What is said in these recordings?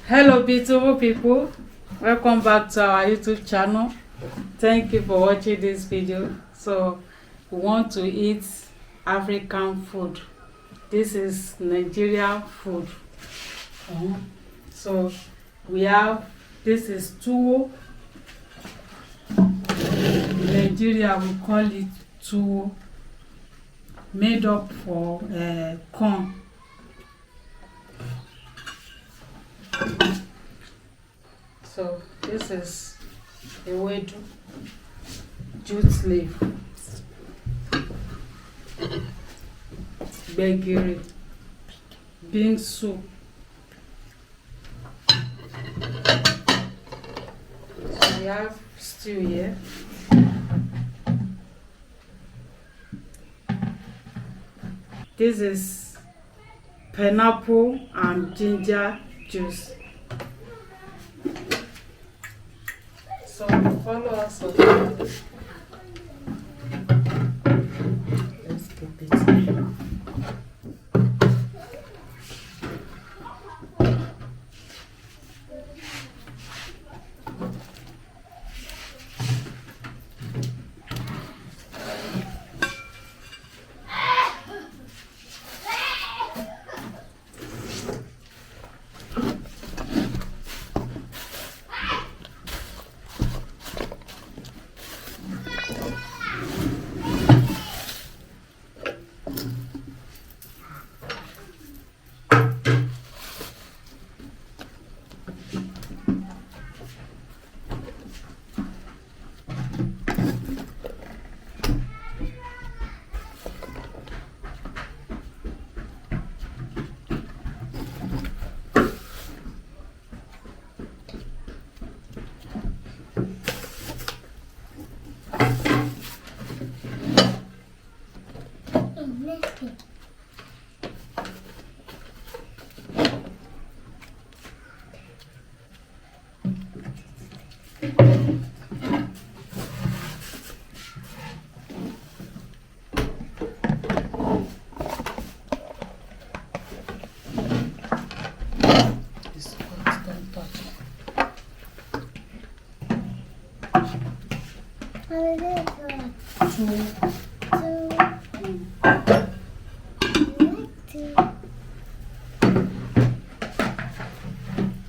Hello beautiful people, welcome back to our YouTube channel. Thank you for watching this video. So we want to eat African food. This is Nigerian food. So we have, this is Tuwo. In Nigeria we call it Tuwo, made up for corn. So this is ewedu, jute leaf, gbegiri, bean soup. So we have stew here. This is pineapple and ginger juice. So follow us on this. Let's keep it.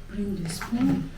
Bring the spoon.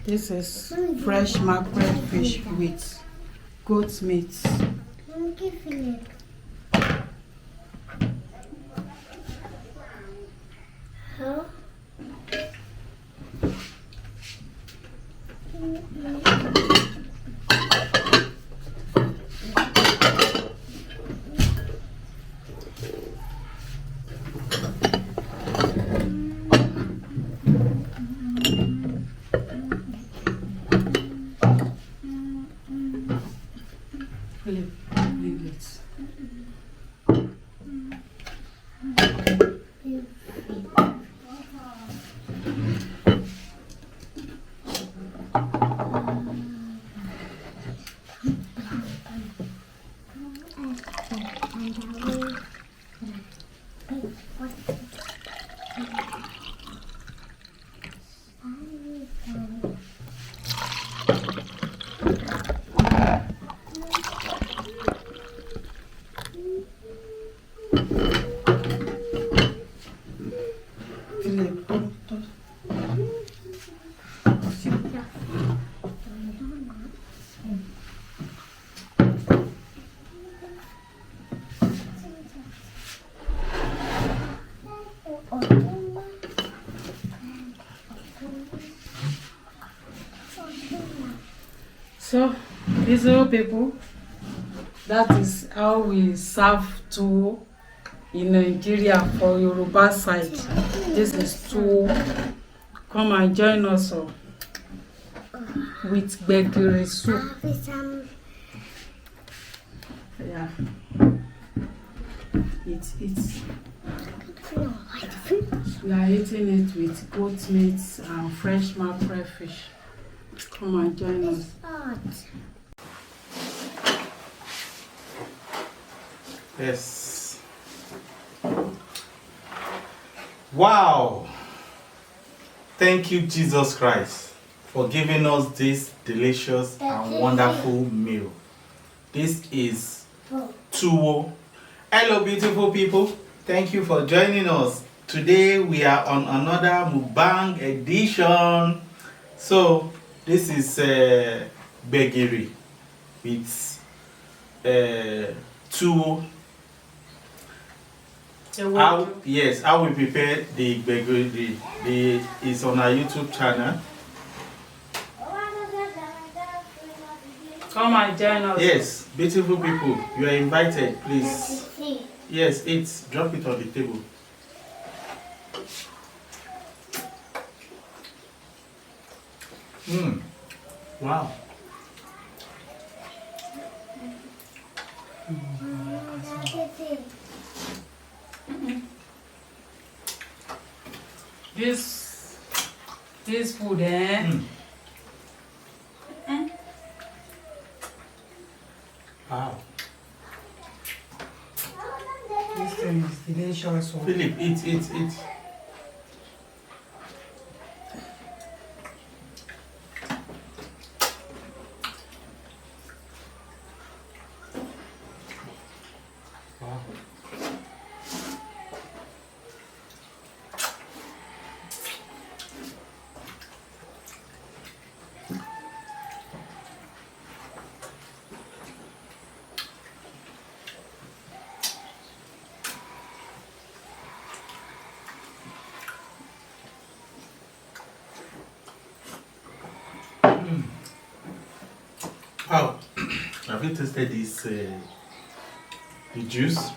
This is fresh mackerel fish with goat meat. Leave it. So, beautiful people, that is how we serve tuwo in Nigeria for Yoruba side. This is tuwo. Come and join us with gbegiri soup. Yeah. It's we are eating it with goat meat and fresh mackerel fish. Come and join us. Yes. Wow. Thank you, Jesus Christ, for giving us this delicious and wonderful meal. This is tuwo. Hello, beautiful people. Thank you for joining us. Today we are on another mukbang edition. So this is begiri with tuwo. How we prepare the begiri is on our YouTube channel. Come and join us. Yes, beautiful people, you are invited, please. Yes, drop it on the table. Wow. This food, Wow. This thing is delicious. Philip, eat. Wow. Wow. Have you tasted this the juice?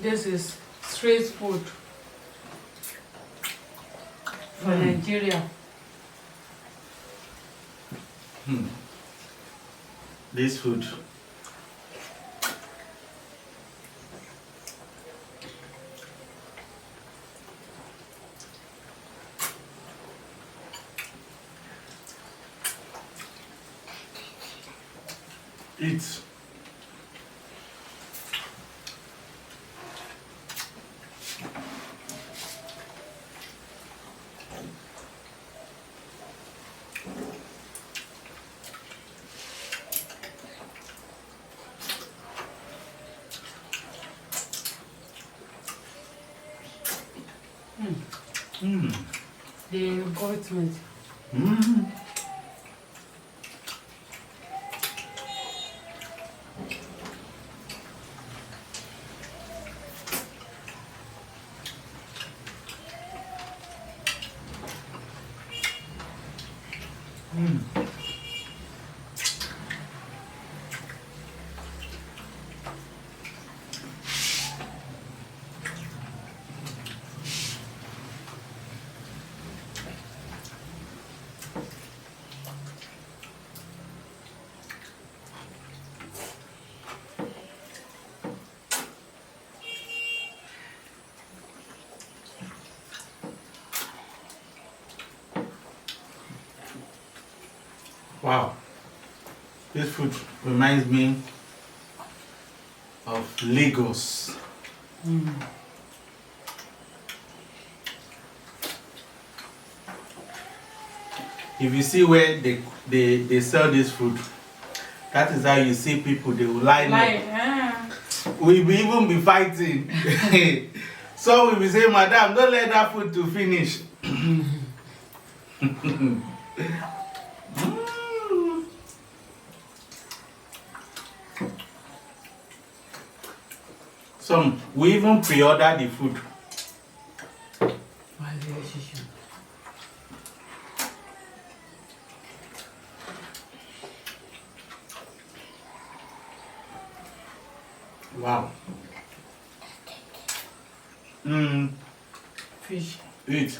This is street food for Nigeria. This food. Eat. The goat meat. Wow. This food reminds me of Lagos. If you see where they sell this food, that is how you see people, they will line up. We will even be fighting. So we will say, Madam, don't let that food to finish. Some we even pre-order the food. Wow. Fish. Eat.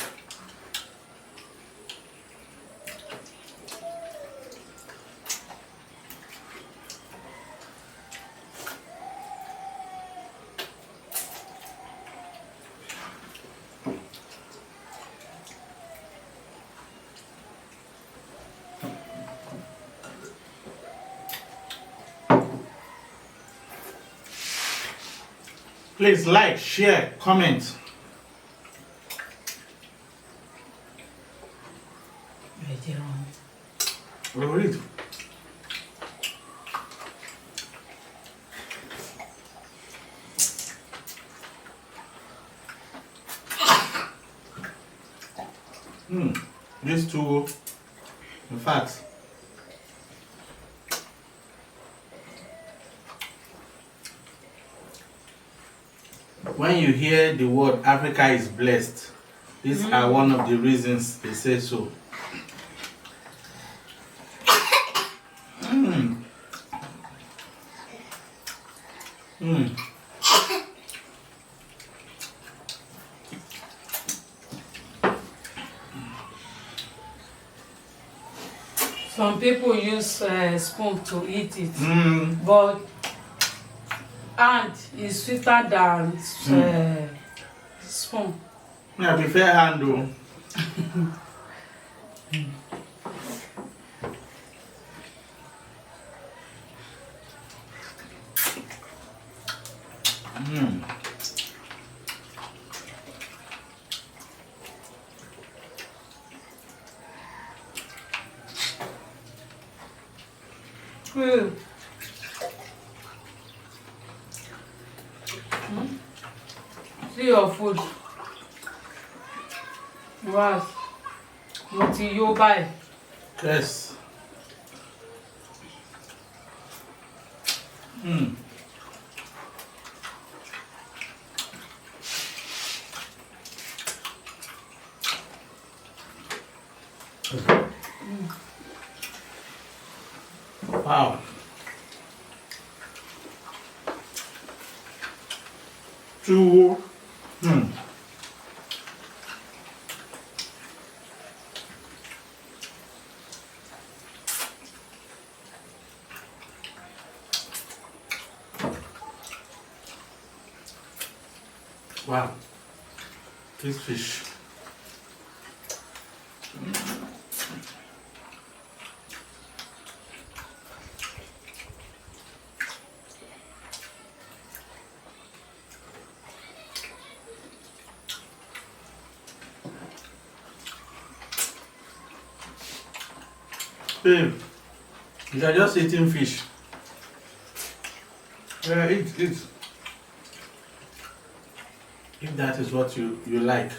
Please like, share, comment. Read. This Tuwo, in fact, when you hear the word Africa is blessed, these are one of the reasons they say so. Some people use spoon to eat it, but hand is sweeter than spoon. I prefer hand though. See your food. Wow. Multi yo buy. Yes. Wow. Tuwo. Wow. This fish. Babe, you are just eating fish. Yeah, eat. If that is what you like.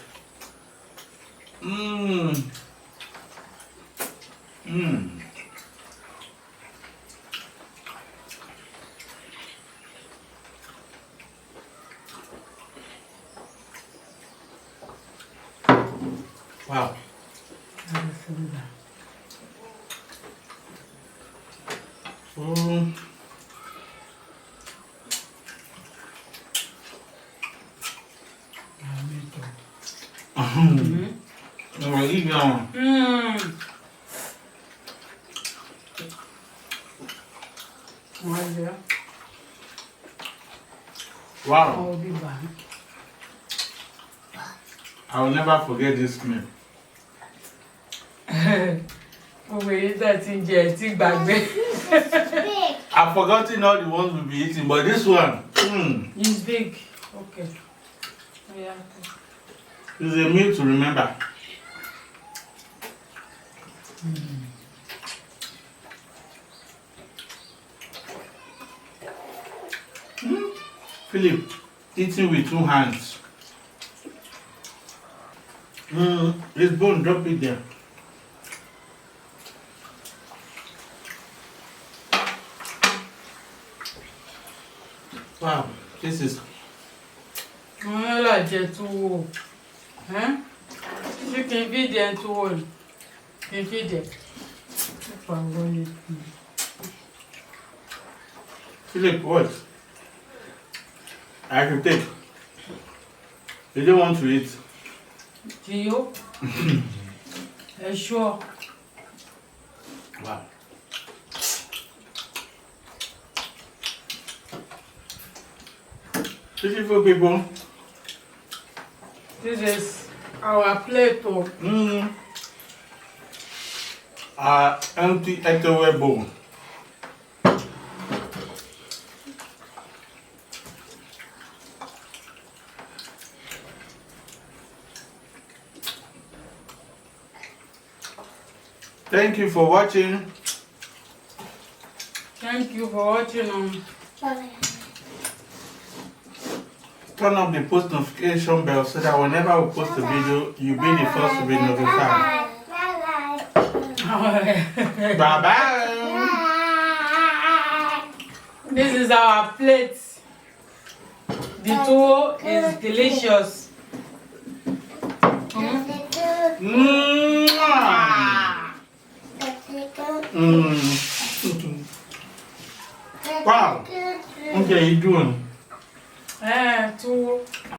Wow. Wow. I'll be back. I will never forget this smell. I've forgotten all the ones we'll be eating, but this one It's big. Okay. Oh, yeah. is a meal to remember. Philip, eating with 2 hands. This bone, drop it there. Wow, this is. Tuwo. Huh? You can feed them Tuwo. You can feed them. Philip, what? I can take. You don't want to eat. Do you? Sure. Wow. Beautiful people. This is our plate of Empty eatable bowl. Thank you for watching. Thank you for watching. Turn up the post notification bell so that whenever we post a video, you'll be the first to be notified. Bye bye. This is our plate. The Tuwo is delicious. Wow. Okay, you doing? Tuwo.